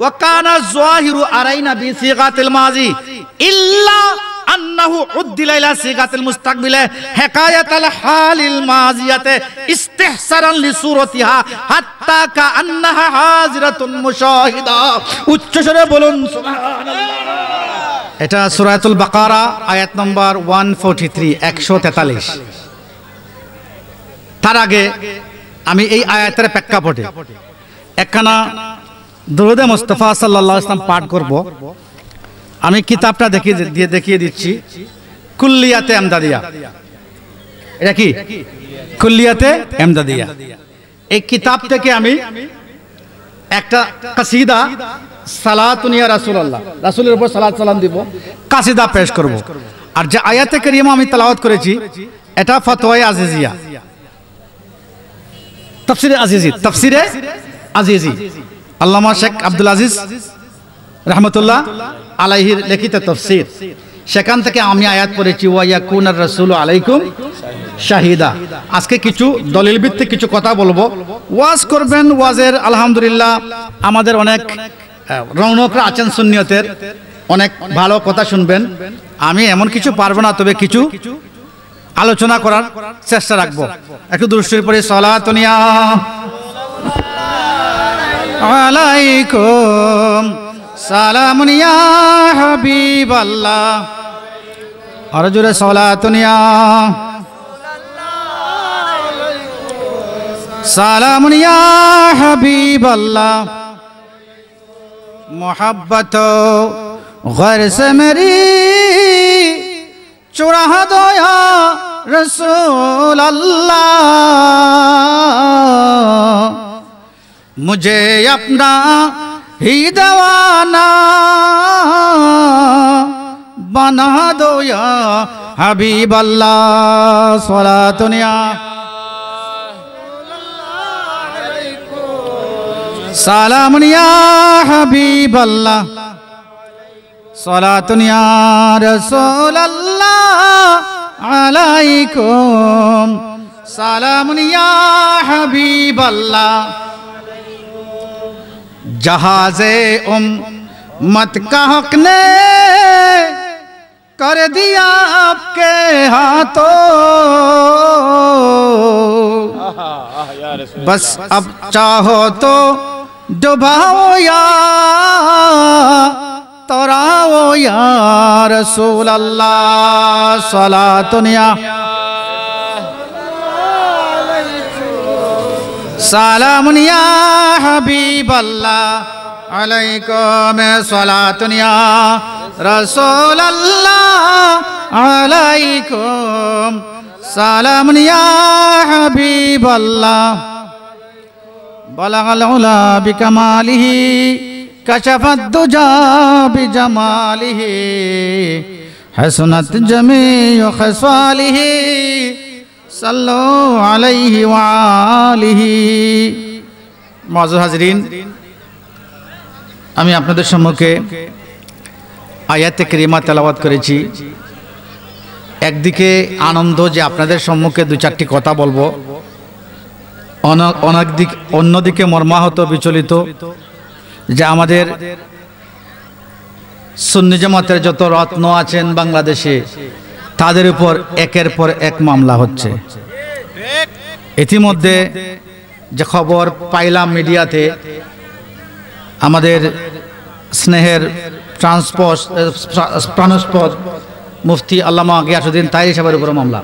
ওয়া কানা যাহিরু আরাইনা বিসিগাতিল মাজি ইল্লা আন্নাহু উদ্দিলা ইলা সিগাতিল মুস্তাকবিলে হিকায়াতাল হালিল মাজিয়াতে ইস্তিহসারান লিসুরাতিহা হাত্তা কাআন্নাহা হাজিরাতুন মুশাহিদা। উচ্চস্বরে বলুন সুবহানাল্লাহ। এটা সূরাতুল বাকারা আয়াত নম্বর 143 143। তার আগে আমি এই আয়াতের প্রেক্ষাপটে একখানা দরুদে মুস্তাফা সাল্লাল্লাহু আলাইহি ওয়াসাল্লাম পাঠ করব। আমি কিতাবটা দেখিয়ে দিচ্ছি, কুল্লিয়াতে এমদাদিয়া। এটা কি? কুল্লিয়াতে এমদাদিয়া। এই কিতাব থেকে আমি একটা কাসিদা সালাতুন ইয়া রাসূলুল্লাহ, রাসূলের উপর সালাত সালাম দিব, কাসিদা পেশ করব। আর যে আয়াতে কারিমা আমি তেলাওয়াত করেছি এটা ফতোয়ায়ে আজিজিয়া, তাফসিরে আজিজি আল্লামা শেখ আব্দুল আজিজ রহমতুল্লাহ আলাইহির লিখিত তাফসীর। সেখান থেকে আমি আয়াত পড়েছি, ওয়া ইয়াকুনার রাসূলু আলাইকুম শাহিদা। আজকে কিছু দলিল ভিত্তিক কিছু কথা বলবো, ওয়াজ করবেন। ওয়াজের আলহামদুলিল্লাহ আমাদের অনেক রৌনকরা আছেন সুন্নিয়তের, অনেক ভালো কথা শুনবেন। আমি এমন কিছু পারবো না, তবে কিছু আলোচনা করার চেষ্টা রাখবো। একটু দুরূদ পড়ি, সালাতুন ইয়া আলাইকুম সালামুন ইয়া হাবিবাল্লাহ। আর জোরে সালাতুন ইয়া সালামুন ইয়া হাবিবাল্লাহ। मोहब्बत गैर से मेरी चुरा दो या रसूल अल्लाह, मुझे अपना ही दीवाना बना दो या हबीब अल्लाह। सलातुन या सालामुन या हबीब अल्लाह, सलातुन या रसूल अल्लाह अलैकुम सालामुन या हबीब अल्लाह। जहाज़े उम्मत का हक ने कर दिया आपके हाथों, बस अब चाहो तो डुबाओ या तराओ या रसूल अल्लाह। सलातुन या सालामुन या हबीब अल्लाह अलैकुम सलातुन या रसूल अल्लाह अलैकुम सालामुन या हबीब अल्लाह। बलगल उला बिकमालिही कशफत दुजा बिजमालिही हसनत जमीउ खसवालिही सल्लु अलैहि व आलिहि। मौजूद हाज़रीन, আমি আপনাদের সম্মুখে আয়াতে কারিমা তেলাওয়াত করেছি। একদিকে আনন্দ যে আপনাদের সম্মুখে দু চারটি কথা বলবো, অন্যদিকে মর্মাহত বিচলিত যে আমাদের সুন্নি জামাতের যত রত্ন আছেন বাংলাদেশে তাদের উপর একের পর এক মামলা হচ্ছে। ইতিমধ্যে যে খবর পাইলাম মিডিয়াতে, আমাদের স্নেহের প্রাণস্পদ মুফতি আল্লামা গিয়াসউদ্দিন তাহেরি সাহেবের উপর মামলা।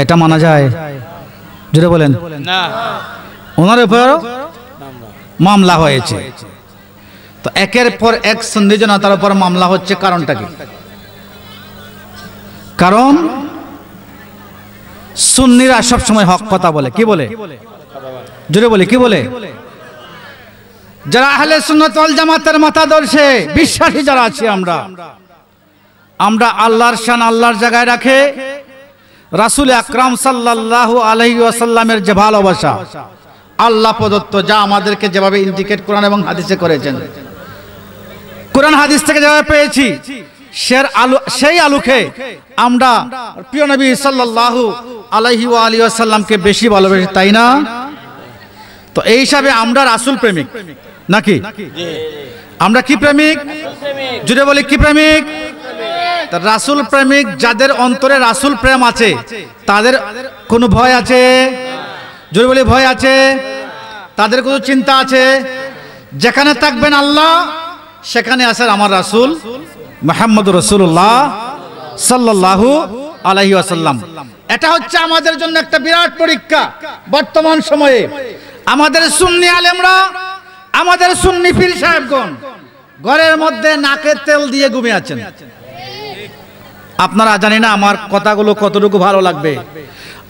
এটা মানা যায়? জোরে বলেন না। ওনার উপর মামলা হয়েছে। তো একের পর এক সুন্নি জনতার উপর মামলা হচ্ছে, কারণটা কি? কারণ সুন্নিরা সব সময় হক কথা বলে। কি বলে? জোরে বলে কি বলে? যারা আহলে সুন্নাত ওয়াল জামাতের মতাদর্শে বিশ্বাসী যারা আছি আমরা আল্লাহর শান আল্লাহর জায়গায় রাখে, রাসূল আকরাম সাল্লাল্লাহু আলাইহি ওয়াসাল্লামের যে ভালোবাসা আল্লাহ প্রদত্ত, যা আমাদেরকে যেভাবে ইন্ডিকেট কোরআন এবং হাদিসে করেছেন, কোরআন হাদিস থেকে যেভাবে পেয়েছি, সেই আলোকে আমরা প্রিয় নবী সাল্লাল্লাহু আলাইহি ওয়া আলিহি ওয়াসাল্লামকে বেশি ভালোবাসি, তাই না? তো এই হিসাবে আমরা রাসূল প্রেমিক, নাকি? আমরা কি প্রেমিক? জুড়ে বলি কি প্রেমিক? রাসূল প্রেমিক যাদের অন্তরে রাসূল প্রেম আছে তাদের কোনো ভয় আছে? জুড়ে বলি ভয় আছে? তাদের কোনো চিন্তা আছে? যেখানে থাকবেন আল্লাহ সেখানে আছেন আমার রাসূল মুহাম্মদুর রাসূলুল্লাহ সাল্লাল্লাহু আলাইহি ওয়াসাল্লাম। এটা হচ্ছে আমাদের জন্য একটা বিরাট পরীক্ষা বর্তমান সময়ে। আমাদের সুন্নি আলেমরা, আমাদের সুন্নি পীর সাহেবগণ ঘরের মধ্যে নাকের তেল দিয়ে ঘুমিয়ে আছেন। আপনারা জানি না আমার কথাগুলো কতটুকু ভালো লাগবে।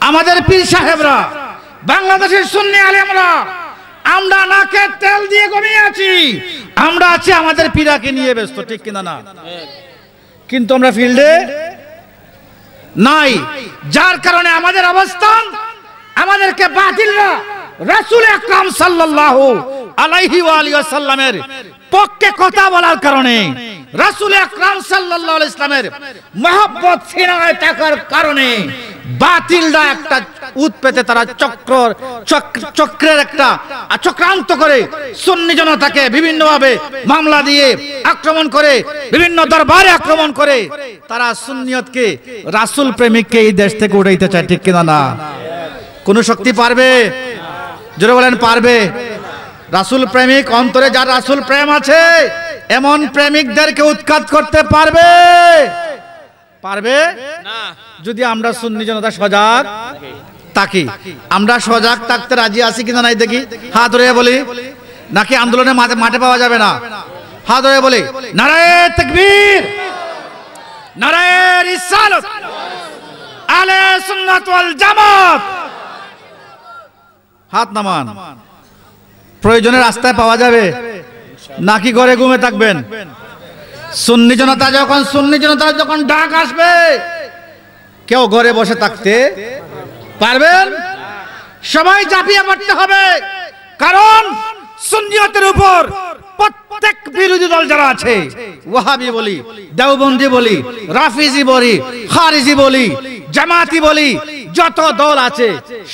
আমাদের পীর সাহেবরা, বাংলাদেশের সুন্নি আলেমরা, আমরা নাকের তেল দিয়ে ঘুমিয়ে আছি। আমরা আছি আমাদের পীরাকে নিয়ে ব্যস্ত, ঠিক কিনা না? কিন্তু আমরা ফিল্ডে নাই, যার কারণে আমাদের অবস্থান, আমাদেরকে বাতিলরা রাসূল আকরাম সাল্লাল্লাহু আলাইহি ওয়া আলিহি ওয়াসাল্লামের পক্ষে কথা বলার কারণে, রাসূল আকরাম সাল্লাল্লাহু আলাইহি ওয়াসাল্লামের মহব্বত সিনায় থাকার কারণে বাতিলরা একটা উৎপেতে তারা চক্রের একটা চক্রান্ত করে সুন্নি জনতাকে বিভিন্নভাবে মামলা দিয়ে আক্রমণ করে, বিভিন্ন দরবারে আক্রমণ করে তারা সুন্নিয়তকে, রাসূল প্রেমিককে এই দেশ থেকে উঠাইতে চায়, ঠিক কিনা না? কোন শক্তি পারবে? জোরে বলেন পারবে? রাসূল প্রেমিক, অন্তরে যার রাসূল প্রেম আছে এমন প্রেমিকদেরকে উৎখাত করতে পারবে? পারবে না। যদি আমরা সুন্নি জনতা সজাগ থাকি। আমরা সজাগ থাকতে রাজি আছি কিনা নাই দেখি, হাত ধরে বলি। নাকি আন্দোলনে মাঠে পাওয়া যাবে না? হাত ধরে বলি নারায়ে তাকবীর, নারায়ে রিসালাত, আহলে সুন্নাত ওয়াল জামাত। হাত নামান। প্রয়োজনে রাস্তায় পাওয়া যাবে নাকি ঘরে ঘুমে থাকবেন? সুন্নি জনতা যখন ডাক আসবে কেউ ঘরে বসে থাকতে পারবেন? সবাই ঝাঁপিয়ে পড়তে হবে। কারণ সুন্নিয়তের উপর প্রত্যেক বিরোধী দল যারা আছে, ওয়াহাবি বলি, দেওবন্দি বলি, রাফিজি বলি, খারিজি বলি, জামাতি বলি, যত দল আছে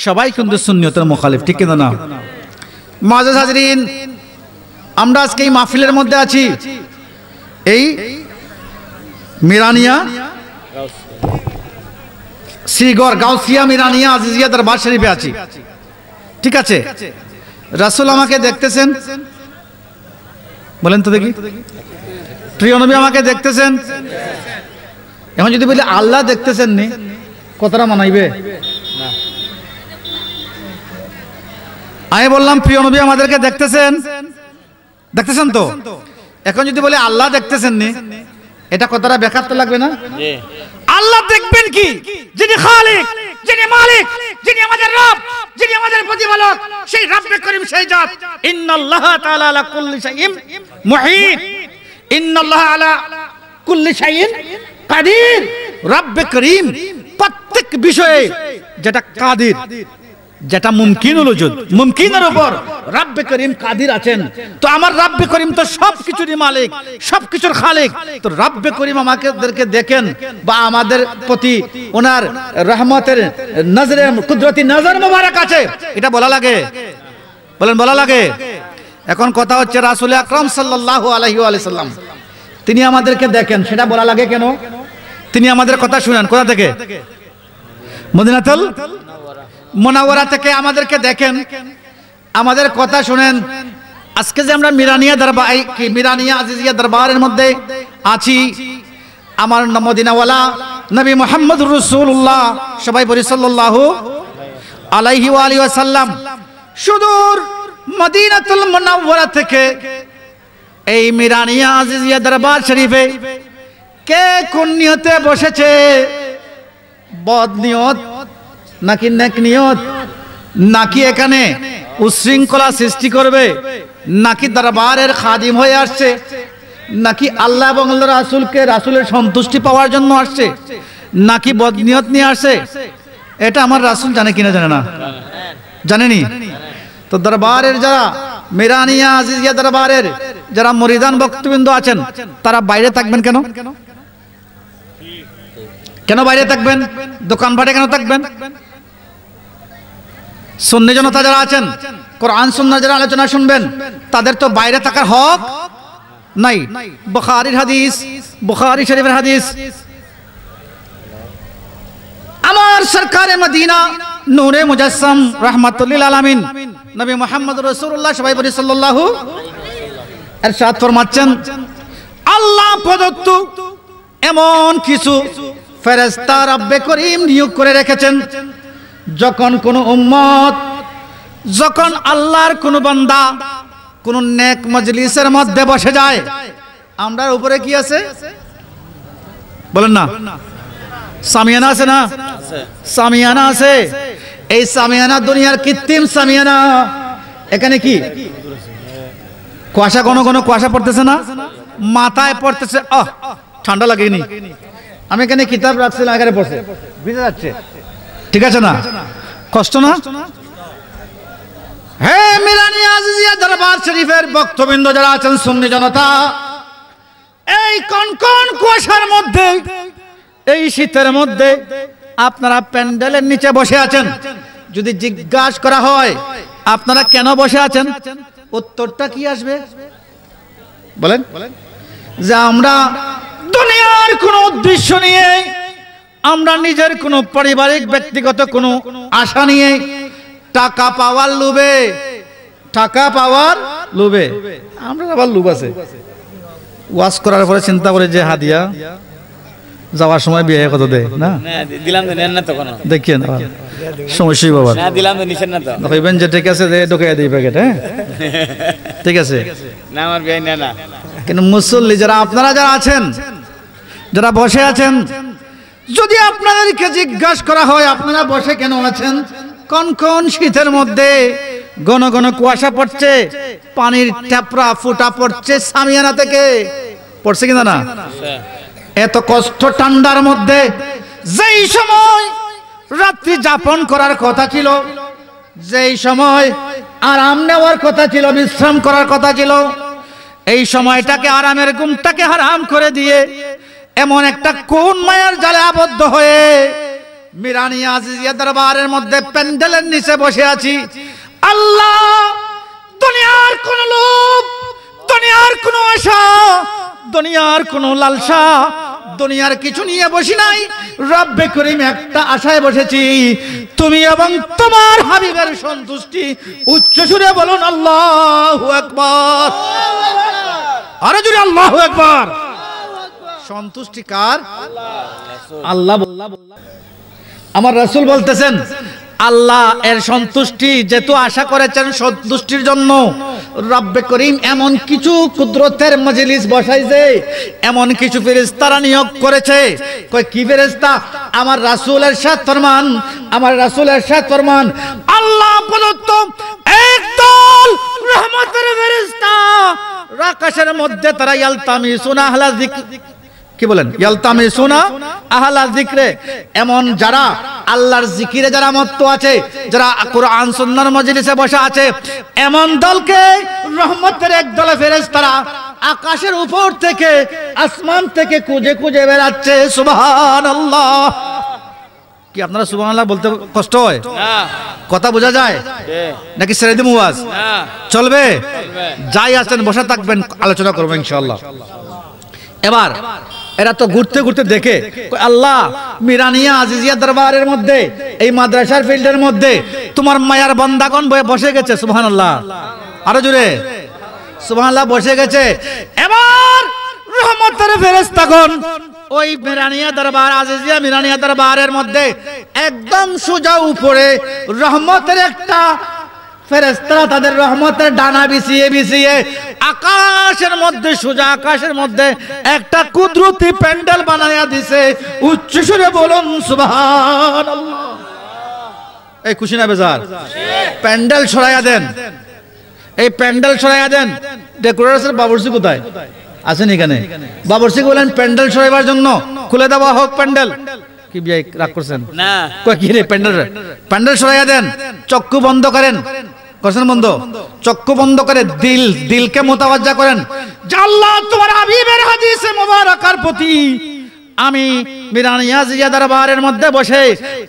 সবাই কিন্তু সুন্নিয়তের মুখালিফ, ঠিক কিনা না? মুআজ্জাজ হাজরিন, আমরা আজকে এই মাহফিলের মধ্যে আছি এই মিরানিয়া শ্রীগড় গাউসিয়া মিরানিয়া আজিজিয়া দরবার শরীফে আছি, ঠিক আছে? রাসূল আমাকে দেখতেছেন, বলেন তো দেখি, প্রিয় নবী আমাকে দেখতেছেন। এখন যদি বলি আল্লাহ দেখতেছেন নি, কতটা মানাইবে? আমি বললাম প্রিয় নবী আমাদেরকে দেখতেছেন, দেখতেছেন তো। এখন যদি বলি আল্লাহ দেখতেছেন নি, এটা কতটা বেকার তো লাগবে না? আল্লাহ দেখবেন কি? যিনি খালিক, যিনি মালিক, যিনি আমাদের রব, যিনি আমাদের প্রতিপালক, সেই রব্বে করিম, সেই জাত। ইন্নাল্লাহা তাআলা আলা কুল্লি শাইইন মুহিত, ইন্নাল্লাহা আলা কুল্লি শাইইন কাদির। রব্বে করিম প্রত্যেক বিষয়ে যেটা কাদির, যেটা মুমকিনুল ওজুদ, মুমকিনের উপর রব্বে করিম কাদির আছেন। তো আমার রব্বে করিম তো সবকিছুরই মালিক, সবকিছুর খালিক। তো রব্বে করিম আমাদেরকে দেখেন বা আমাদের প্রতি ওনার রহমতের নজরে, কুদরতি নজর মোবারক আছে, এটা বলা লাগে? বলেন বলা লাগে? এখন কথা হচ্ছে রাসূল আকরাম সাল্লাল্লাহু আলাইহি ওয়া সাল্লাম তিনি আমাদেরকে দেখেন, সেটা বলা লাগে কেন? তিনি আমাদের কথা শুনেন কোথা থেকে? মদিনাতুল মুনাওয়ারা থেকে আমাদেরকে দেখেন, আমাদের কথা শুনেন। আজকে যে আমরা মিরানিয়া দরবার, মিরানিয়া আজিজিয়া দরবারের মধ্যে আছি, আমার মদিনাওয়ালা নবী মুহাম্মদুর রাসূলুল্লাহ, সবাই বলি সাল্লাল্লাহু আলাইহি ওয়া আলিহি ওয়াসাল্লাম, সুদূর মদিনাতুল মুনাওয়ারা থেকে এই মিরানিয়া আজিজিয়া দরবার শরীফে কে কোন নিয়তে বসেছে? বদ নিয়ত নাকি নেক নিয়ত? নাকি এখানে উশৃঙ্খলা সৃষ্টি করবে? নাকি দরবারের খাদিম হয়ে আসছে? নাকি আল্লাহ এবং আল্লাহর রাসূলকে, রাসূলের সন্তুষ্টি পাওয়ার জন্য আসছে? নাকি বদনিয়ত নিয়ে আসছে? এটা আমার রাসূল জানে কিনা জানে না? জানেনি? তো দরবারের যারা মিরানিয়া আজিজিয়া দরবারের যারা মুরিদান ভক্তবৃন্দ আছেন তারা বাইরে থাকবেন কেন? কেন বাইরে থাকবেন? দোকানপাটে কেন থাকবেন? সুন্নি জনতা যারা আছেন কোরআন সুন্নাহ যারা আলোচনা শুনবেন তাদের তো বাইরে থাকার হক নাই। বুখারীর হাদিস, বুখারী শরীফের হাদিস, আমার সরকারে মদিনা নূরে মুজাসসাম রাহমাতুল লিল আলামিন নবী মুহাম্মদ রাসূলুল্লাহ সাল্লাল্লাহু ইরশাদ ফরমাচ্ছেন, আল্লাহ প্রদত্ত এমন কিছু ফেরেশতা রব্বে করিম নিয়োগ করে রেখেছেন, যখন কোন উম্মত, যখন আল্লাহর কোন বান্দা কোন নেক মজলিসের মধ্যে বসে যায়, আমরার উপরে কি আছে বলেন না? সামিয়ানা আছে না? সামিয়ানা আছে। এই সামিয়ানা দুনিয়ার কৃত্রিম সামিয়ানা। এখানে কি কুয়াশা, কোনো কোনো কুয়াশা পড়তেছে না, মাথায় পড়তেছে, ঠান্ডা লাগেনি। আমি এখানে কিতাব রাখছিলাম, এখানে পড়ছে, ভিজে যাচ্ছে, ঠিক আছে না? কষ্ট না? হে মিরানি আজিজিয়া দরবার শরীফের ভক্তবৃন্দ যারা আছেন, সুন্নি জনতা, এই কনকন কুয়াশার মধ্যে, এই শীতের মধ্যে আপনারা প্যান্ডেলের নিচে বসে আছেন। যদি জিজ্ঞাসা করা হয় আপনারা কেন বসে আছেন, উত্তরটা কি আসবে বলেন? যে আমরা দুনিয়ার কোন উদ্দেশ্য নিয়ে, আমরা নিজের কোন পারিবারিক ব্যক্তিগত কোন আশা নিয়ে, টাকা পাওয়ার লোভে, টাকা পাওয়ার লোভে, আমরা আবার লোভ আছে। ওয়াজ করার পরে চিন্তা করে যে হাদিয়া যাওয়ার সময় বিয়ে কত দেয় না, দিলাম তো নেন না তো কোনো দেখিয়ে না সমস্যাই বাবা, না দিলাম তো নিছেন না তো কইবেন যে ঠিক আছে যে ঢুকাইয়া দিই প্যাকেট, হ্যাঁ ঠিক আছে না, আমার বিয়ে না না। কিন্তু মুসল্লি যারা, আপনারা যারা আছেন, যারা বসে আছেন, যদি আপনাদেরকে জিজ্ঞাসা করা হয় আপনারা বসে কেন আছেন, কনকন শীতের মধ্যে ঘন ঘন কুয়াশা পড়ছে, পানির ট্যাপরা ফুটা পড়ছে সামিয়ানা থেকে, পড়ছে কিনা না? এত কষ্ট ঠান্ডার মধ্যে, যেই সময় রাত্রি যাপন করার কথা ছিল, যেই সময় আরাম নেওয়ার কথা ছিল, বিশ্রাম করার কথা ছিল, এই সময়টাকে, আরামের ঘুমটাকে হারাম করে দিয়ে এমন একটা কোন মায়ার জালে আবদ্ধ হয়ে মিরানি আজিজিয়া দরবারের মধ্যে প্যান্ডেলের নিচে বসে আছি। আল্লাহ, দুনিয়ার কোন লোভ, দুনিয়ার কোন আশা, দুনিয়ার কোন লালসা, দুনিয়ার কিছু নিয়ে বসি নাই। রব্বে করিম একটা আশায় বসেছি, তুমি এবং তোমার হাবিবের সন্তুষ্টি। উচ্চ সুরে বলুন আল্লাহু আকবার, আরে জোরে আল্লাহু আকবার। সন্তুষ্টি কার? আল্লাহ। আমার রাসূল বলতেছেন, আল্লাহ এর সন্তুষ্টি যেহেতু আশা করেছেন, সন্তুষ্টির জন্য রব্বে করিম এমন কিছু কুদরতের মজলিস বসাইছে, এমন কিছু ফেরেশতারা নিয়োগ করেছে। কই কি ফেরেশতা? আমার রাসূলের সাথে ফরমান, আমার রাসূলের সাথে ফরমান, আল্লাহ প্রদত্ত একদল রহমতের ফেরেশতা, আকাশের মধ্যে তারা ইয়ালতামিসুনা আহলা যিকর, কি বলেন? ইয়ালতামিসুনা আহলা যিকরে, এমন যারা আল্লাহর জিকিরে যারা মত্ত আছে, যারা কোরআন সুন্নাহর মজলিসে বসে আছে, এমন দলকে রহমতের এক দলে ফেরেশতারা আকাশের উপর থেকে, আসমান থেকে খুঁজে খুঁজে বেরাচ্ছে। সুবহানাল্লাহ। কি আপনারা সুবহানাল্লাহ বলতে কষ্ট হয়? না, কথা বোঝা যায় নাকি ছেড়ে দিমু ওয়াজ? চলবে? যাই আছেন বসে থাকবেন, আলোচনা করবো ইনশাআল্লাহ। এবার এরা তো ঘুরতে ঘুরতে দেখে, আল্লাহ মিরানিয়া আজিজিয়া দরবারের মধ্যে, এই মাদ্রাসার ফিল্ডের মধ্যে তোমার মায়ার বান্দাগণ বসে গেছে। সুবহানাল্লাহ, আরো জোরে সুবহানাল্লাহ, বসে গেছে। এবার রহমতের ফেরেশতাগণ ওই মিরানিয়া দরবার, আজিজিয়া মিরানিয়া দরবারের মধ্যে একদম সোজা উপরে রহমতের একটা ফেরেশতারা তাদের রহমতের ডানা বিছিয়ে বিছিয়ে আকাশের মধ্যে, সোজা আকাশের মধ্যে একটা কুদরতি প্যান্ডেল বানায়া দিছে। উচ্চ সুরে বলুন সুবহানাল্লাহ। এই খুশি না বেজার? প্যান্ডেল ছড়াইয়া দেন, এই প্যান্ডেল ছড়াইয়া দেন। ডেকোরেটর বাবুর্চি কোথায় আছেন? এখানে বাবুর্চি বলেন প্যান্ডেল ছড়াইবার জন্য খুলে দেওয়া হোক প্যান্ডেল। কি বিয়ে রাগ করছেন না? কই কি রে, প্যান্ডেল, প্যান্ডেল ছড়াইয়া দেন। চক্ষু বন্ধ করেন, করছেন বন্ধ? চক্ষু বন্ধ করে দিলকে মোতাবাজ্জা করেন যে আল্লাহ তোমার হাবিবের হাদিসে মুবারাকার প্রতি আমি মীরা নিয়াজিয়া দরবারের মধ্যে বসে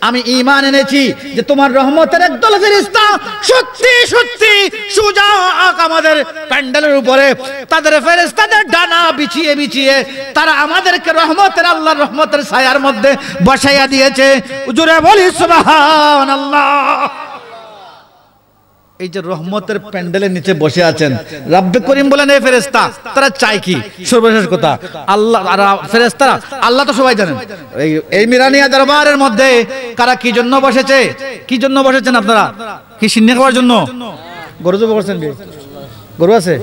আমি ঈমান এনেছি যে তোমার রহমতের একদল ফেরেশতা সত্যি সত্যি সুজা আমাদের প্যান্ডেলের উপরে তাদের ফেরেশতাদের ডানা বিছিয়ে বিছিয়ে তারা আমাদেরকে রহমতের আল্লাহর রহমতের ছায়ার মধ্যে বসাইয়া দিয়েছে। জোরে বলি সুবহানাল্লাহ। এই যে রহমতের প্যান্ডেলের নিচে বসে আছেন রব্বে করিম বলেন এই ফেরেশতা তারা চায় কি? সর্বশেষ কথা আল্লাহ আর ফেরেশতারা আল্লাহ তো সবাই জানেন। এই মিরানিয়া দরবারের মধ্যে কারা কি জন্য বসেছে? কি জন্য বসেছেন আপনারা? কি সিন্নি খাওয়ার জন্য? গরু জব করছেন? গরু আছে?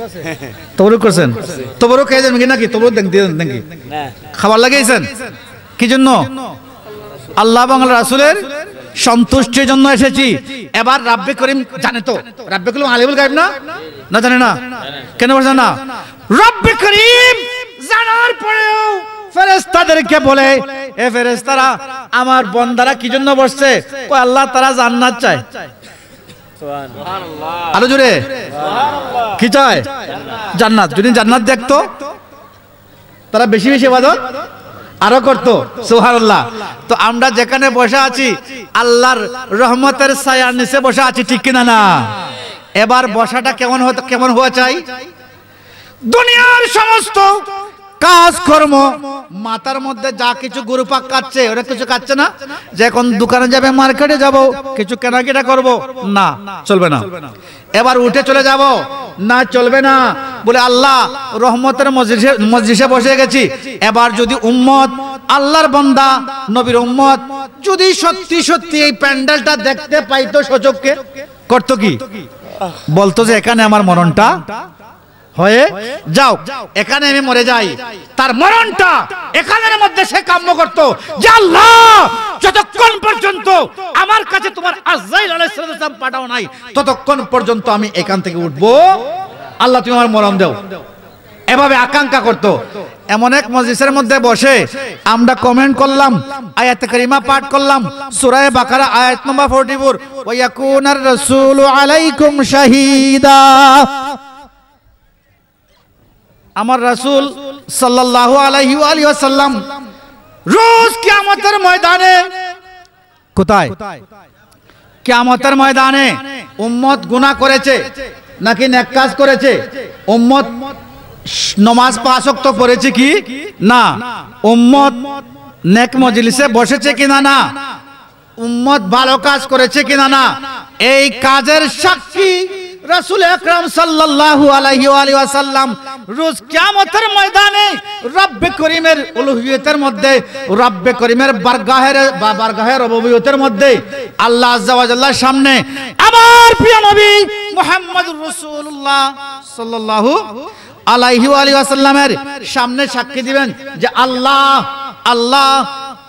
তবরুক করছেন? তবরুক খেয়ে যাবেন নাকি? তবরুক দেন নাকি? খাবার লাগিয়েছেন? কি জন্য? আল্লাহ এবং আল্লাহ রাসূলের সন্তুষ্টির জন্য এসেছি। এবার রাব্বে করিম জানে তো, রাব্বে করিম আলিমুল গায়ব না? না জানে না? কেন বলছেন না? রাব্বে করিম জানার পরেও ফেরেশতাদেরকে বলে, এ ফেরেশতারা আমার বান্দারা কি জন্য বসছে? কয় আল্লাহ তারা জান্নাত চায়। সুবহানাল্লাহ। আরো জোরে সুবহানাল্লাহ। কি চায়? জান্নাত। যদি জান্নাত দেখতো তারা বেশি বেশি ইবাদত আরো করতো। সুবহানাল্লাহ। তো আমরা যেখানে বসে আছি আল্লাহর রহমতের ছায়ার নিচে বসে আছি, ঠিক কিনা না? এবার বসাটা কেমন হওয়া চাই? দুনিয়ার সমস্ত কাজকর্ম মাথার মধ্যে যা কিছু গুরুপাক কাটছে ওরা কিছু কাটছে না? যে এখন দোকানে যাবে, মার্কেটে যাব, কিছু কেনাকাটা করব, না চলবে না। এবার উঠে চলে যাব, না চলবে না। বলে আল্লাহ রহমতের মজলিসে বসে গেছি। এবার যদি উম্মত আল্লাহর বান্দা নবীর উম্মত যদি সত্যি সত্যি এই প্যান্ডেলটা দেখতে পাইতো সচক্ষে, করতো কি? বলতো যে এখানে আমার মরণটা হয়ে যাও, এখানে আমি মরে যাই। তার মরণটা এখানের মধ্যে সে কাম্য করতো যে আল্লাহ যতক্ষণ পর্যন্ত আমার কাছে তোমার আজরাইল আলাইহিস সালাম পাঠাও নাই ততক্ষণ পর্যন্ত আমি এখান থেকে উঠবো, আল্লাহ তুমি আমার মরণ দাও। এভাবে আকাঙ্ক্ষা করতো। এমন এক মজলিসের মধ্যে বসে আমরা কমেন্ট করলাম, আয়াত কারিমা পাঠ করলাম, সূরা বাকারা আয়াত নম্বর 44, ওয়া ইয়াকুনার রাসূলু আলাইকুম শাহীদা। আমার রাসূল সাল্লাল্লাহু আলাইহি ওয়াসাল্লাম রোজ কিয়ামতের ময়দানে, কোথায়? কিয়ামতের ময়দানে উম্মত গুনাহ করেছে নাকি নেক কাজ করেছে? উম্মত নামাজ 5 ওয়াক্ত পড়েছে কি না? উম্মত নেক মজলিসে বসেছে কিনা না? উম্মত ভালো কাজ করেছে কিনা না? এই কাজের সাক্ষী রাসূল আকরাম সাল্লাল্লাহু আলাইহি ওয়াসাল্লাম রোজ কিয়ামতের ময়দানে রব্বে করিমের উলুহিয়তের মধ্যে, রব্বে করিমের বারগাহের রুবুবিয়তের মধ্যে আল্লাহ আযজা ওয়া জাল্লার সামনে আমার প্রিয় নবী মুহাম্মদুর রাসূলুল্লাহ সাল্লাল্লাহু আলাইহি ওয়াসাল্লামের সামনে সাক্ষী দিবেন যে আল্লাহ আল্লাহ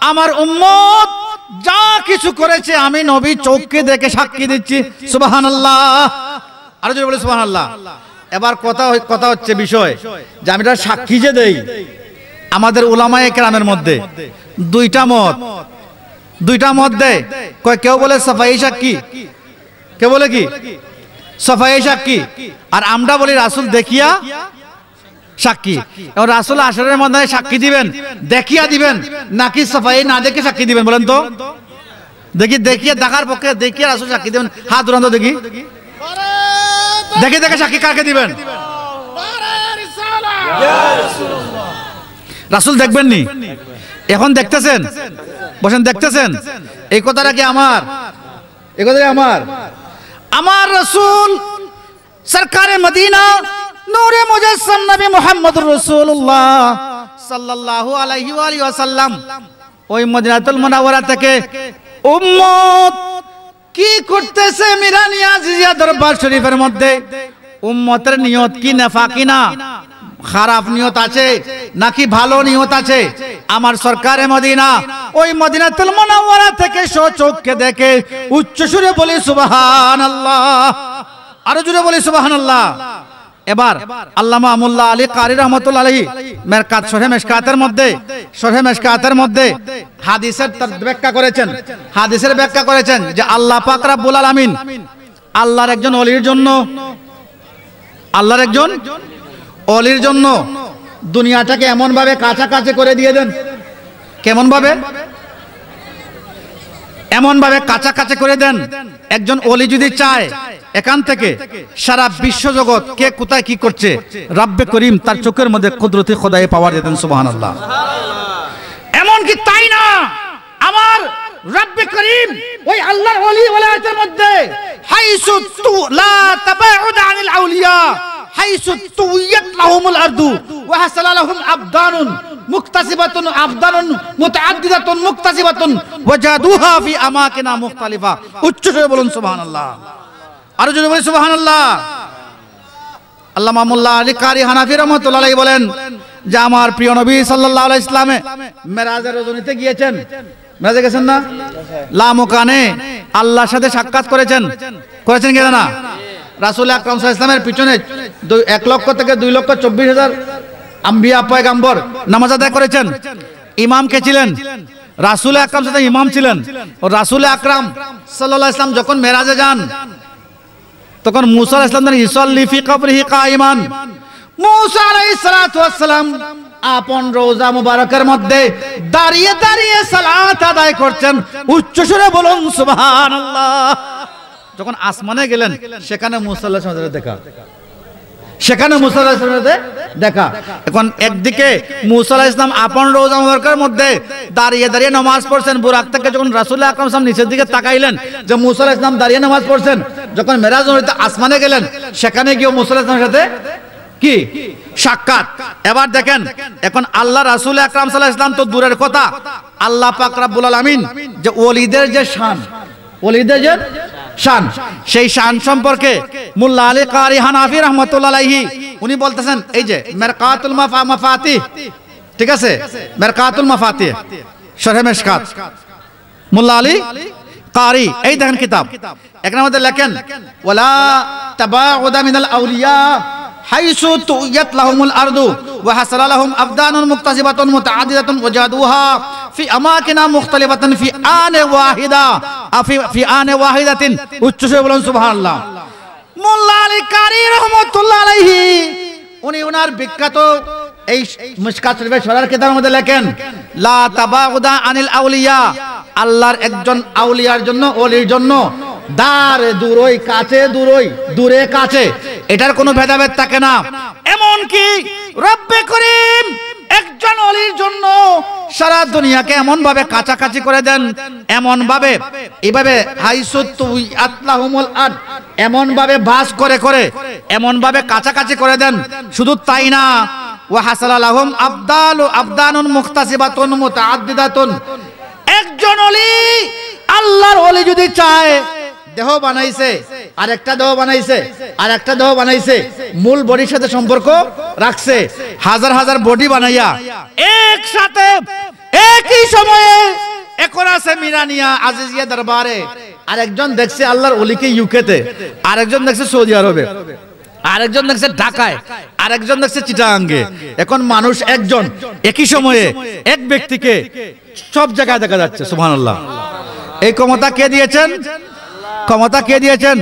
আমার উম্মত যা কিছু করেছে আমি নবী চোখকে দেখে সাক্ষী দিচ্ছি। সুবহানাল্লাহ। আরো জোরে বলে সুবহানাল্লাহ। এবার কথা হচ্ছে বিষয় যে আমি এটা সাক্ষী যে দেই, আমাদের উলামায়ে কেরামের মধ্যে দুইটা মত দেয়। কেউ বলে সাফাই সাক্ষী, কেউ বলে কি সাফাই সাক্ষী, আর আমরা বলি রাসূল দেখিয়া সাক্ষী। এবং রাসূল আসরের মধ্যে সাক্ষী দিবেন, দেখিয়া দিবেন নাকি সাফাই না দেখে সাক্ষী দিবেন? বলেন তো দেখি। দেখিয়া দেখার পক্ষে দেখিয়া রাসূল সাক্ষী দিবেন, হাত উড়ান তো দেখি। দেখে দেখে সাক্ষী কাকে দিবেন? রাসূল দেখবেন নি? এখন দেখতেছেন, বসেন দেখতেছেন। এই কথাটা কি আমার? এই কথাটা আমার রাসূল সরকারে মদিনা নূরে মুজাসসাম নবী মুহাম্মদুর রাসূলুল্লাহ সাল্লাল্লাহু আলাইহি ওয়াসাল্লাম ওই মদিনাতুল মুনাওয়ারা থেকে উম্মত কি করতেছে মীরা নিয়াজিয়া দরবার শরীফের মধ্যে, উম্মতের নিয়ত কি নেফাকি না খারাপ নিয়ত আছে নাকি ভালো নিয়ত আছে? আমার সরকারে মদিনা ওই মদিনাতুল মুনাওয়ারা থেকে চোখকে দেখে উচ্চ সুরে বলি সুবহানাল্লাহ। আরো জোরে বলি সুবহানাল্লাহ। এবার আল্লামা আমুল্লাহ আলী কারি রাহমাতুল্লাহ আলাইহি মেরকাত শরহে মেশকাতের মধ্যে হাদিসের ব্যাখ্যা করেছেন যে আল্লাহ পাক রব্বুল আলামিন আল্লাহর একজন অলির জন্য দুনিয়াটাকে এমন ভাবে কাছাকাছি করে দিয়ে দেন, কেমন ভাবে? এমন ভাবে কাছাকাছি করে দেন, একজন ওলি যদি চায় এখান থেকে সারা বিশ্ব জগৎ কে কোথায় কি করছে, রাব্বে করিম তার চোখের মধ্যে কুদরতি খোদায়ে পাওয়ার দিতেন। সুবহানাল্লাহ। এমন কি তাই না, আমার রাব্বে করিম ওই আল্লাহর ওলি ওলায়াতের মধ্যে হাইসু তু লা তাবাউদ আনিল আউলিয়া হাইসু তুইয়াত লাহুমুল আরদু ওয়া হাসালা লাহুম আবদানুন মুক্তাসিবাতুন আবদানুন মুতাআদ্দিদাতুন মুক্তাসিবাতুন ওয়াজাদুহা ফি আমাকিনা মুখতালিফা। উচ্চ করে বলুন সুবহানাল্লাহ। আর যদি বলি সুবহানাল্লাহ। আল্লামা মোল্লা আলী কারি হানাফি রাহমাতুল্লাহ আলাইহি বলেন যে আমার প্রিয় নবী সাল্লাল্লাহু আলাইহি ইসলামে মেরাজের রজনীতে গিয়েছেন। মেরাজে গেছেন না? লামকানে আল্লাহর সাথে সাক্ষাৎ করেছেন কি না? রাসূল আকরাম সাল্লাল্লাহু আলাইহি ইসলামের পিছনে 1 লক্ষ থেকে 2,24,000 আম্বিয়া পয়গম্বর নামাজ আদায় করেছেন। ইমাম কে ছিলেন? রাসূল আকরাম সাথে ইমাম ছিলেন। ও রাসূল আকরাম সাল্লাল্লাহু আলাইহি ইসলাম যখন মেরাজে যান তখন মুসা আলাইহিস সালাম ইসাল্লি ফি কবরিহি কাইমান। মুসা আলাইহিস সালাতু ওয়াস সালাম আপন রওজা মুবারকের মধ্যে দাঁড়িয়ে দাঁড়িয়ে সালাত আদায় করছেন। উচ্চ সুরে বলুন সুবহানাল্লাহ। যখন আসমানে গেলেন সেখানে মুসা আলাইহিস সালামের দেখা, সেখানে মুসা আলাইহিস সালামের দেখা। এখন একদিকে মুসা আলাইহিস সালাম আপন রওজা মুবারকের মধ্যে দাঁড়িয়ে দাঁড়িয়ে নামাজ পড়ছেন, বুরাক থেকে যখন রাসূল আকরাম সাল্লাল্লাহু আলাইহি ওয়াসাল্লাম নিচের দিকে তাকাইলেন যে মুসা আলাইহিস সালাম দাঁড়িয়ে নামাজ পড়ছেন, যখন মেরাজ নবীতে আসমানে গেলেন সেখানে গিয়ে মুসা আলাইহিস সালামের সাথে কি সাক্ষাৎ। এবার দেখেন, এখন আল্লাহ রাসূল আকরাম সাল্লাল্লাহু আলাইহি ওয়াসাল্লাম তো দূরের কথা, আল্লাহ পাক রব্বুল আলামিন যে ওলিদের যে শান, ওলিদের যে শান, সেই শান সম্পর্কে মোল্লা আলী কারি হানাফি রাহমাতুল্লাহ আলাইহি উনি বলতেছেন, এই যে মিরকাতুল মাফাতিহ, ঠিক আছে, মিরকাতুল মাফাতিহ শরহে মিশকাত, মোল্লা আলী কারি, এই দেখেন কিতাব, এখানের মধ্যে লেখেন ওয়ালা তাবাউদা মিনাল আউলিয়া হাইসু তুইয়াত লাহুমুল আরদু ওয়া হাসালা লাহুম আবদানুন মুক্তাসিবাতুন মুতাআদ্দিদাতুন ওয়াজাদুহা ফি আমাকিনা মুখতালিফাতান ফি আনে ওয়াহিদা ফি আনে ওয়াহিদাতিন। উচ্চ স্বরে বলুন সুবহানাল্লাহ। মোল্লা আলী কারি রাহমাতুল্লাহ আলাইহি উনি ওনার বিখ্যাত এই মিশকাত শরীফের সরার কিতাবের মধ্যে লেখেন লা তাবাউদা আনিল আউলিয়া, আল্লাহর একজন আউলিয়ার জন্য, ওলির জন্য দারে দূরই কাছে, দূরে কাছে, এটার কোনো ভেদাভেদ থাকে না। এমন কি রব্বে করিম একজন ওলির জন্য সারা দুনিয়াকে এমন ভাবে কাছাকাছি করে দেন, এমন ভাবে এইভাবে হাইসু তুইয়াত লাহুমুল আরদ, এমন ভাবে বাস করে এমন ভাবে কাছাকাছি করে দেন। শুধু তাই না, ওয়া হাসালা লাহুম আবদানুন মুখতাসিবাতুন মুতাআদ্দিদাতুন। একজন ওলি, আল্লাহর ওলি যদি চায় দেহ বানাইছে, আরেকটা দেহ বানাইছে, আরেকটা দেহ বানাইছে, মূল বডির সাথে সম্পর্ক রাখছে, হাজার হাজার বডি বানাইয়া একসাথে একই সময়ে এখন আছে মিরানিয়া আজিজিয়া দরবারে, আরেকজন দেখছে আল্লাহর ওলিকে ইউকেতে, আরেকজন দেখছে সৌদি আরবে, আরেকজন দেখছে ঢাকায়, আরেকজন দেখছে চিটাগাঙ্গে। এখন মানুষ একজন একই সময়ে এক ব্যক্তিকে সব জায়গায় দেখা যাচ্ছে। সুবহানাল্লাহ। এই ক্ষমতা কে দিয়েছেন? ক্ষমতা কে দিয়েছেন?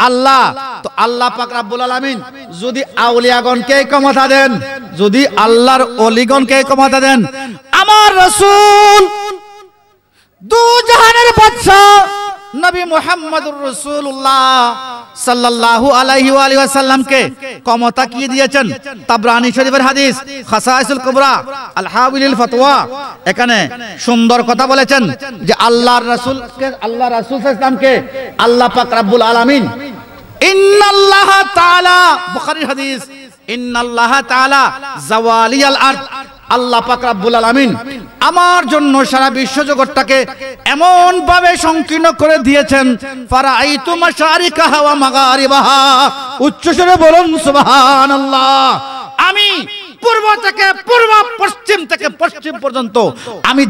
আল্লাহ। তো আল্লাহ পাক রব্বুল আলামিন যদি আউলিয়াগণকে ক্ষমতা দেন, যদি আল্লাহর ওলিগণকে ক্ষমতা দেন, আমার রাসূল দু জাহানের বাদশা নবী মুহাম্মদুর রাসূলুল্লাহ সাল্লাল্লাহু আলাইহি ওয়া আলিহি ওয়াসাল্লামকে ক্ষমতা কি দিয়েছেন? তাবরানী শরীফের হাদিস খাসাইসুল কুবরা আল হাবিলিল ফাতওয়া, এখানে সুন্দর কথা বলেছেন যে আল্লাহর রাসূলকে, আল্লাহ রাসূল সাল্লাল্লাহু আলাইহি ওয়াসাল্লামকে আল্লাহ পাক রব্বুল আলামিন ইন্নাল্লাহ তাআলা, বুখারীর হাদিস, ইন্নাল্লাহ তাআলা জাওয়ালিয়াল আরদ, আল্লাহ পাক রব্বুল আলামিন আমার জন্য সারা বিশ্ব জগৎটাকে এমন ভাবে সংকীর্ণ করে দিয়েছেন, ফারাআইতু মাশারিকাহা ওয়া মাগারিবাহা। উচ্চ স্বরে বলুন সুবহানাল্লাহ। আমি পূর্ব থেকে পূর্ব, পশ্চিম থেকে পশ্চিম পর্যন্ত আমি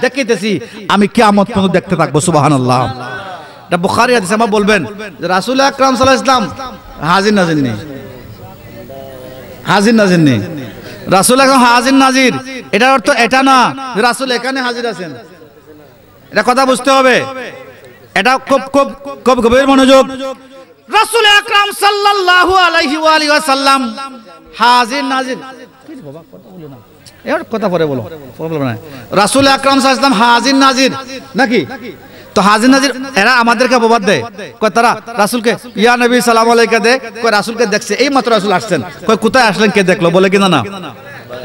দেখিতেছি, আমি কিয়ামত পর্যন্ত দেখতে থাকবো। সুবহানাল্লাহ। এটা বুখারী হাদিস। আমরা বলবেন যে রাসূল আকরাম সাল্লাল্লাহু আলাইহি ওয়াসাল্লাম হাজির নাজির নেই, হাজির নাজির নেই, রাসূল আকরাম হাজির নাজির, এটার অর্থ এটা না যে রাসূল এখানে হাজির আছেন। এটা কথা বুঝতে হবে, এটা খুব খুব খুব গভীর মনোযোগ। রাসূল আকরাম সাল্লাল্লাহু আলাইহি ওয়া আলিহি ওয়াসাল্লাম হাজির নাজির বাবা কথা বলো না এর কথা পরে বলো প্রবলেম নাই রাসূল আকরাম সাল্লাল্লাহু আলাইহি ওয়াসাল্লাম হাজির নাজির নাকি তো হাজির নাজির এরা আমাদেরকে অপবাদ দেয় কয় তারা রাসূলকে ইয়া নবী সালামু আলাইকা দে কয় রাসূলকে দেখছে এই মাত্র রাসূল আসছেন কয় কোথায় আসলেন কে দেখলো বলে কিনা না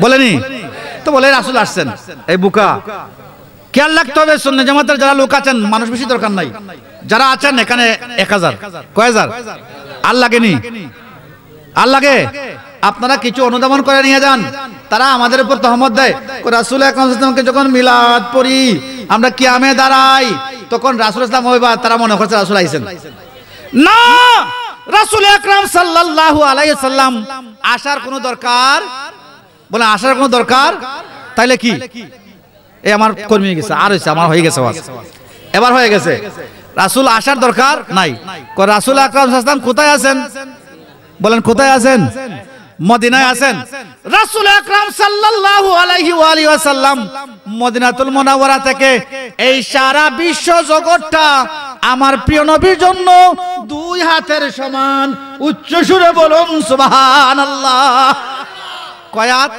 বলেনি তো বলে রাসূল আসছেন এই বুকা খেয়াল রাখতে হবে সুন্নাত জামাতের যারা লোক আছেন মানুষ বেশি দরকার নাই যারা আছেন এখানে 1000 কয় হাজার আর লাগেনি আর লাগে আপনারা কিছু অনুধাবন করে নিয়ে যান তারা আমাদের উপর তহমত দেয় রাসূল আকরাম সাল্লাল্লাহু আলাইহি ওয়াসাল্লামকে যখন মিলাদ পড়ি আমরা কিয়ামে দাঁড়াই তখন রাসূল সাল্লাল্লাহু আলাইহি ওয়াসাল্লাম তারা মনে করছে রাসূল আইছেন না রাসূল আকরাম সাল্লাল্লাহু আলাইহি ওয়াসাল্লাম আসার কোনো দরকার বলে আসার কোনো দরকার তাইলে কি এই আমার কর্মী গেছে আর হইছে আমার হয়ে গেছে এবার হয়ে গেছে রাসূল আসার দরকার নাই রাসূল আকরাম সাল্লাল্লাহু আলাইহি ওয়াসাল্লাম কোথায় আছেন বলেন কোথায় আছেন মদিনায় আছেন রাসূল আকরাম সাল্লাল্লাহু আলাইহি ওয়া আলিহি ওয়াসাল্লাম মদিনাতুল মুনাওয়ারা থেকে এই সারা বিশ্ব জগৎটা আমার প্রিয় নবীর জন্য দুই হাতের সমান উচ্চ সুরে বলুন সুবহানাল্লাহ কয়াত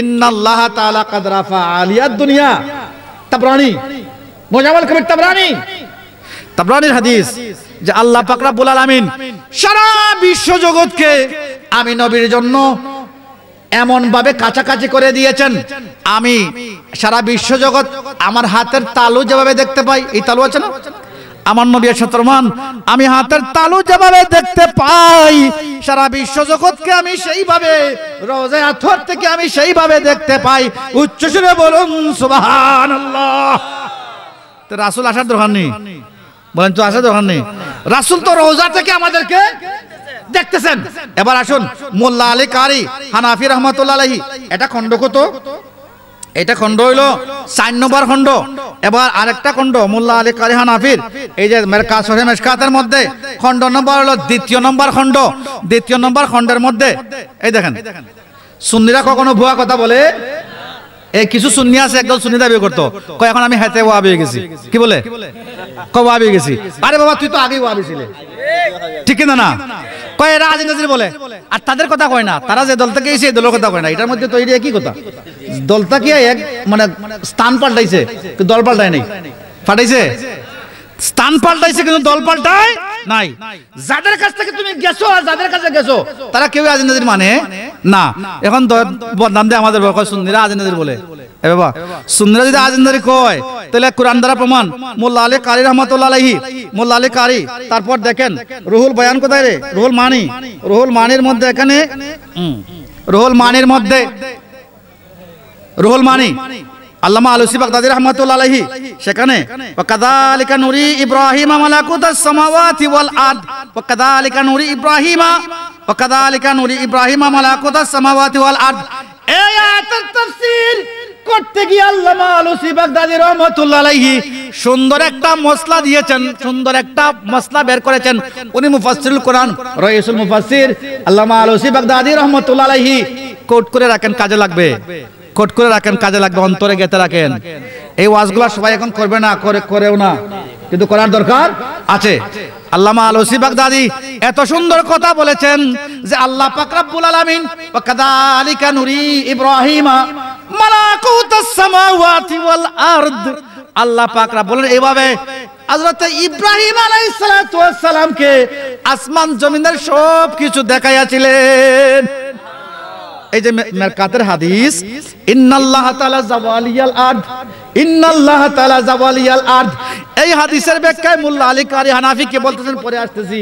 ইন্নাল্লাহ তাআলা কাদ রাফা আলিয়াদ দুনিয়া তাবরানী মুজাওয়াল কবির তাবরানীর হাদিস যে আল্লাহ পাক রব্বুল আলামিন সারা বিশ্ব জগৎকে আমি নবীর জন্য এমন ভাবে কাছাকাছি করে দিয়েছেন আমি সারা বিশ্ব জগৎ আমার হাতের তালু যেভাবে দেখতে পাই এই তালু আছে না আমার নবী শতরমান আমি হাতের তালু যেভাবে দেখতে পাই সারা বিশ্ব জগৎকে আমি সেইভাবে রওজায়ে আতহার থেকে আমি সেইভাবে দেখতে পাই উচ্চ সুরে বলুন সুবহানাল্লাহ তো রাসূল আসার দরকার নেই বলেন তো আসার দরকার নেই রাসূল তো রওজা থেকে আমাদেরকে দেখতেছেন এবার আসুন মোল্লা আলী কারি হানাফি রাহমাতুল্লাহ আলাইহি এটা খণ্ড কত এটা খণ্ড হইল 4 নম্বর খণ্ড এবার আরেকটা খণ্ড মোল্লা আলী কারি হানাফির এই যে মেরকাত শরীফ মেশকাতের মধ্যে খণ্ড নম্বর হলো দ্বিতীয় নম্বর খণ্ডের মধ্যে এই দেখেন সুন্নিরা কখনো ভুয়া কথা বলে এই কিছু সুন্নি আছে একদল সুন্নি দাবি করতো কয় এখন আমি হাতে ওয়াহাবি হয়ে গেছি কি বলে কয় ওয়াহাবি হয়ে গেছি আরে বাবা তুই তো আগেই ওয়াহাবি ছিলে ঠিক না না কয় এরা আজিজ নাজির বলে আর তাদের কথা কয় না তারা যে দল থেকে এসে এই দলের কথা কয় না এটার মধ্যে তৈরি একই কথা দলটা কি এক মানে স্থান পাল্টাইছে কিন্তু দল পাল্টায় নাই পাল্টাইছে স্থান পাল্টাইছে কিন্তু দল পাল্টায় নাই যাদের কাছ থেকে তুমি গেছো আর যাদের কাছে গেছো তারা কেউ আজিজ নাজির মানে না এখন বদনাম দিয়ে আমাদের কয় সুন্নিরা আজিজ নাজির বলে এ বাবা সুন্নিরা যদি আজিজ নাজির কয় তাহলে কোরআন দ্বারা প্রমাণ মোল্লা আলী কারি রাহমাতুল্লাহ আলাইহি মোল্লা আলী কারি তারপর দেখেন রুহুল বয়ান কোথায় রে রুহুল মানির মধ্যে এখানে রুহুল মানি আল্লামা আলুসি বাগদাদি রাহমাতুল্লাহ আলাইহি সেখানে ওয়াকাযালিকা নুরি ইব্রাহিমা মালাকুতাস সামাওয়াতি ওয়াল আরদ ওয়াকাযালিকা নুরি ইব্রাহিমা মালাকুতাস সামাওয়াতি ওয়াল আরদ এই আয়াতের তাফসীর করতে গিয়ে আল্লামা আলুসি বাগদাদি রাহমাতুল্লাহ আলাইহি সুন্দর একটা মসলা দিয়েছেন সুন্দর একটা মসলা বের করেছেন উনি মুফাসসিরুল কোরআন রাইসুল মুফাসসির আল্লামা আলুসি বাগদাদি রাহমাতুল্লাহ আলাইহি কোট করে রাখেন কাজে লাগবে অন্তরে গেঁথে রাখেন এই ওয়াজগুলো সবাই এখন করবে না করেও না কিন্তু করার দরকার আছে আল্লামা আলুসি বাগদাদি এত সুন্দর কথা বলেছেন যে আল্লাহ পাক রব্বুল আলামিন ওয়া কাযালিকা নুরি ইব্রাহিমা মালাকুতাস সামাওয়াতি ওয়াল আরদ আল্লাহ পাক বলেন এইভাবে হযরত ইব্রাহিম আলাইহিস সালাতু ওয়াস সালামকে আসমান জমিনের সব কিছু দেখাইয়াছিলেন এই যে মেরকাতের হাদিস ইন্নাল্লাহা তাআলা জাওয়ালিয়াল আরদ এই হাদিসের ব্যাখ্যায় মোল্লা আলী কারি হানাফি কে বলতেছেন পরে আসতেছি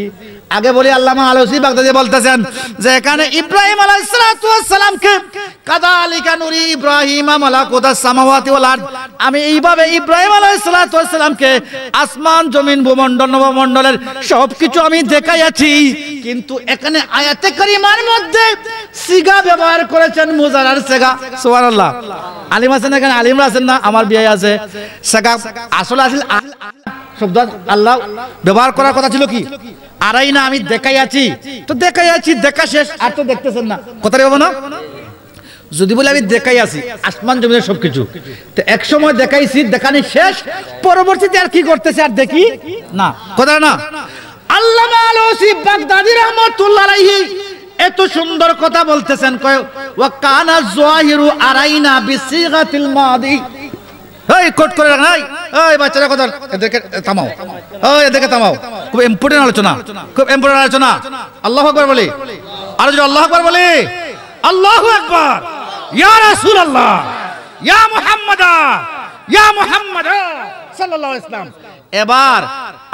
আগে বলি আল্লামা আলুসি বাগদাদি বলতেছেন যে এখানে ইব্রাহিম আলাইহিস সালাতু ওয়াস সালামকে কাযালিকা নুরি ইব্রাহিমা মালাকুতাস সামাওয়াতি ওয়াল আরদ আমি এইভাবে ইব্রাহিম আলাইহিস সালাতু ওয়াস সালামকে আসমান জমিন ভূমণ্ডল নবমণ্ডলের সবকিছু আমি দেখাইয়াছি কিন্তু এখানে আয়াতে কারিমার মধ্যে সিগা ব্যবহার করেছেন মুজারার সিগা সুবহানাল্লাহ আলিম আছেন এখানে আলিমরা আছেন না আমার বিয়ে আছে সিগা আসলে শব্দ আল্লাহ ব্যবহার করার কথা ছিল কি আরাই না আমি দেখাইয়াছি তো দেখাইয়াছি দেখা শেষ আর তো দেখতেছেন না কথা বলবো না যদি বলে আমি দেখাই আছি আসমান জমিনের সবকিছু তো এক সময় দেখাইছি দেখানি শেষ পরবর্তীতে আর কি করতেছে আর দেখি না কথা না আল্লামা আলুসি বাগদাদি রাহমাতুল্লাহ আলাইহি এত সুন্দর কথা বলতেছেন, কয় ওয়া কানা যাহিরু আরাইনা বিসিগাতিল মাদি। এই কোট করে রাখ নাই, এই বাচ্চারা কথা, এদেরকে থামাও, এই এদেরকে থামাও। খুব ইম্পর্টেন্ট আলোচনা, খুব ইম্পর্টেন্ট আলোচনা। আল্লাহু আকবার বলি, আর যদি আল্লাহু আকবার বলি, আল্লাহু আকবার, ইয়া রাসূলুল্লাহ, ইয়া মুহাম্মাদা, ইয়া মুহাম্মাদা সাল্লাল্লাহু আলাইহি ওয়াসাল্লাম। এবার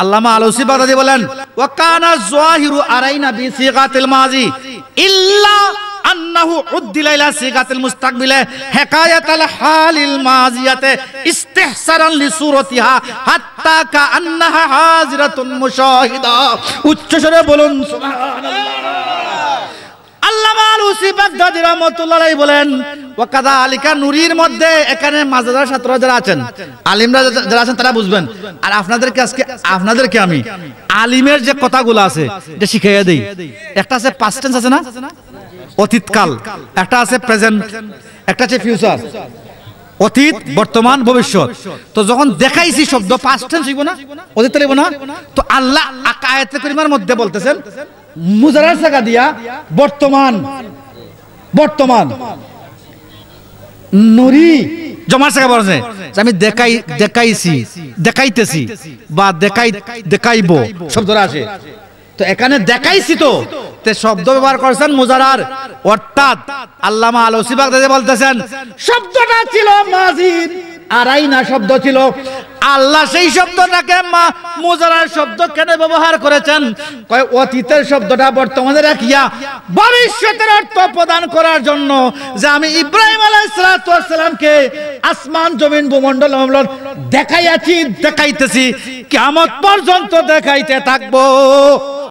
আল্লামা আলুসি বাগদাদি বলেন, ওয়া কানা যাহিরু আরাইনা বিসিগাতিল মাজি ইল্লা আন্নাহু উদ্দিলা ইলা সিগাতিল মুস্তাকবিলে হিকায়াতাল হালিল মাজিয়াতে ইস্তিহসারান লিসুরাতিহা হাত্তা কাআন্নাহা হাজিরাতুন মুশাহিদা। উচ্চস্বরে বলুন সুবহানাল্লাহ। আল্লামা আলুসি বাগদাদি রাহমাতুল্লাহ আলাইহি বলেন, ওয়া কাযালিকা নুরির মধ্যে এখানে মাদ্রাসার ছাত্ররা যারা আছেন, আলিমরা যারা আছেন তারা বুঝবেন। আর আপনাদেরকে আমি আলিমের যে কথাগুলো আছে এটা শিখাইয়া দেই। একটা আছে পাস্ট টেন্স আছে না, অতীতকাল, একটা আছে প্রেজেন্ট, একটা আছে ফিউচার, অতীত, বর্তমান, ভবিষ্যৎ। তো যখন দেখাইছি শব্দ পাস্ট টেন্স হইব না, অতীত হইব না, তো আল্লাহ আয়াতে কারিমার মধ্যে বলতেছেন মুজারার জায়গা দিয়া বর্তমান নুরি জমার জায়গা বলছে, আমি দেখাইছি, দেখাইতেছি বা দেখাইব শব্দটা আসে। তো এখানে দেখাইছি, তো শব্দ ব্যবহার করছেন মুজারার, অর্থাৎ আল্লামা আলুসি বাগদাদি বলতেছেন শব্দটা ছিল মাজির, আরাইনা শব্দ ছিল। আল্লাহ সেই শব্দটাকে মুজারার শব্দ কেন ব্যবহার করেছেন? কয় অতীতের শব্দটা বর্তমানে রাখিয়া ভবিষ্যতের অর্থ প্রদান করার জন্য, যে আমি ইব্রাহিম আলাইহিস সালামকে আসমান জমিন ভূমণ্ডল দেখাইয়াছি, দেখাইতেছি, কিয়ামত পর্যন্ত দেখাইতে থাকবো।